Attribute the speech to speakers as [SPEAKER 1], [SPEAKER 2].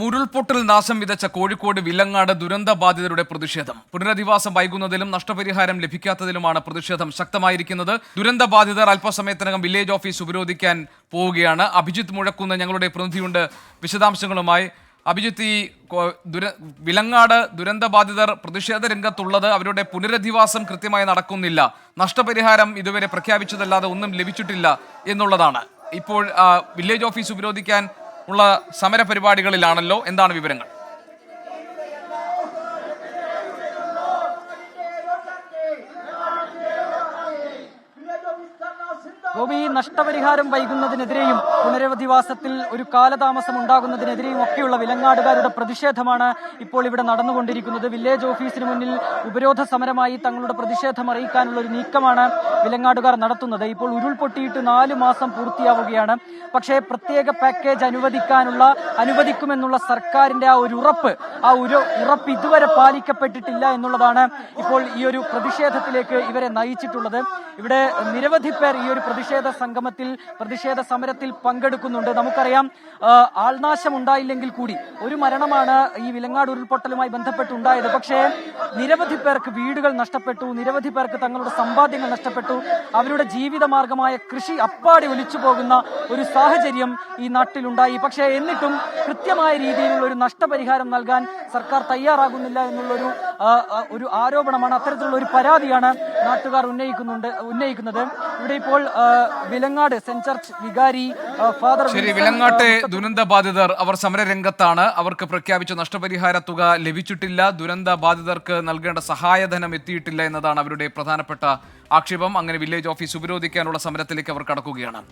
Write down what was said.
[SPEAKER 1] ഉരുൾപൊട്ടൽ നാശം വിതച്ച കോഴിക്കോട് വിലങ്ങാട് ദുരന്ത ബാധിതരുടെ പ്രതിഷേധം. പുനരധിവാസം വൈകുന്നതിലും നഷ്ടപരിഹാരം ലഭിക്കാത്തതിലുമാണ് പ്രതിഷേധം ശക്തമായിരിക്കുന്നത്. ദുരന്ത ബാധിതർ അല്പസമയത്തിനകം വില്ലേജ് ഓഫീസ് ഉപരോധിക്കാൻ പോവുകയാണ്. അഭിജിത്ത് മുഴക്കുന്ന് ഞങ്ങളുടെ പ്രതിനിധിയുണ്ട് വിശദാംശങ്ങളുമായി. അഭിജിത്ത്, ഈ വിലങ്ങാട് ദുരന്ത ബാധിതർ പ്രതിഷേധ രംഗത്തുള്ളത്, അവരുടെ പുനരധിവാസം കൃത്യമായി നടക്കുന്നില്ല, നഷ്ടപരിഹാരം ഇതുവരെ പ്രഖ്യാപിച്ചതല്ലാതെ ഒന്നും ലഭിച്ചിട്ടില്ല എന്നുള്ളതാണ്. ഇപ്പോൾ വില്ലേജ് ഓഫീസ് ഉപരോധിക്കാൻ ഉള്ള സമരപരിപാടികളിലാണല്ലോ, എന്താണ് വിവരങ്ങൾ?
[SPEAKER 2] ഗോപി, നഷ്ടപരിഹാരം വൈകുന്നതിനെതിരെയും പുനരധിവാസത്തിൽ ഒരു കാലതാമസം ഉണ്ടാകുന്നതിനെതിരെയും ഒക്കെയുള്ള വിലങ്ങാടുകാരുടെ പ്രതിഷേധമാണ് ഇപ്പോൾ ഇവിടെ നടന്നുകൊണ്ടിരിക്കുന്നത്. വില്ലേജ് ഓഫീസിന് മുന്നിൽ ഉപരോധ സമരമായി തങ്ങളുടെ പ്രതിഷേധം അറിയിക്കാനുള്ള ഒരു നീക്കമാണ് വിലങ്ങാടുകാർ നടത്തുന്നത്. ഇപ്പോൾ ഉരുൾപൊട്ടിയിട്ട് 4 മാസം പൂർത്തിയാവുകയാണ്. പക്ഷേ പ്രത്യേക പാക്കേജ് അനുവദിക്കുമെന്നുള്ള സർക്കാരിന്റെ ആ ഒരു ഉറപ്പ് ഇതുവരെ പാലിക്കപ്പെട്ടിട്ടില്ല എന്നുള്ളതാണ് ഇപ്പോൾ ഈ ഒരു പ്രതിഷേധത്തിലേക്ക് ഇവരെ നയിച്ചിട്ടുള്ളത്. ഇവിടെ നിരവധി പേർ ഈ ഒരു പ്രതിഷേധ സമരത്തിൽ പങ്കെടുക്കുന്നുണ്ട്. നമുക്കറിയാം, ആൾനാശം ഉണ്ടായില്ലെങ്കിൽ കൂടി ഒരു മരണമാണ് ഈ വിലങ്ങാട് ഉരുൾപൊട്ടലുമായി ബന്ധപ്പെട്ടുണ്ടായത്. പക്ഷേ നിരവധി പേർക്ക് വീടുകൾ നഷ്ടപ്പെട്ടു, നിരവധി പേർക്ക് തങ്ങളുടെ സമ്പാദ്യങ്ങൾ നഷ്ടപ്പെട്ടു. അവരുടെ ജീവിതമാർഗമായ കൃഷി അപ്പാടി ഒലിച്ചു പോകുന്ന ഒരു സാഹചര്യം ഈ നാട്ടിലുണ്ടായി. പക്ഷേ എന്നിട്ടും കൃത്യമായ രീതിയിലുള്ള ഒരു നഷ്ടപരിഹാരം നൽകാൻ സർക്കാർ തയ്യാറാകുന്നില്ല എന്നുള്ളൊരു ആരോപണമാണ്, അത്തരത്തിലുള്ള ഒരു പരാതിയാണ് നാട്ടുകാർ ഉന്നയിക്കുന്നത്. ഇവിടെ ഇപ്പോൾ വിലങ്ങാട് സെന്റ് ചർച്ച് വികാരി ഫാദർ
[SPEAKER 1] വിലങ്ങാട്ടെ ദുരന്ത ബാധിതർ അവർ സമരരംഗത്താണ്. അവർക്ക് പ്രഖ്യാപിച്ച നഷ്ടപരിഹാര തുക ലഭിച്ചിട്ടില്ല, ദുരന്ത ബാധിതർക്ക് നൽകേണ്ട സഹായധനം എത്തിയിട്ടില്ല എന്നതാണ് അവരുടെ പ്രധാനപ്പെട്ട ആക്ഷേപം. അങ്ങനെ വില്ലേജ് ഓഫീസ് ഉപരോധിക്കാനുള്ള സമരത്തിലേക്ക് അവർ കടക്കുകയാണ്.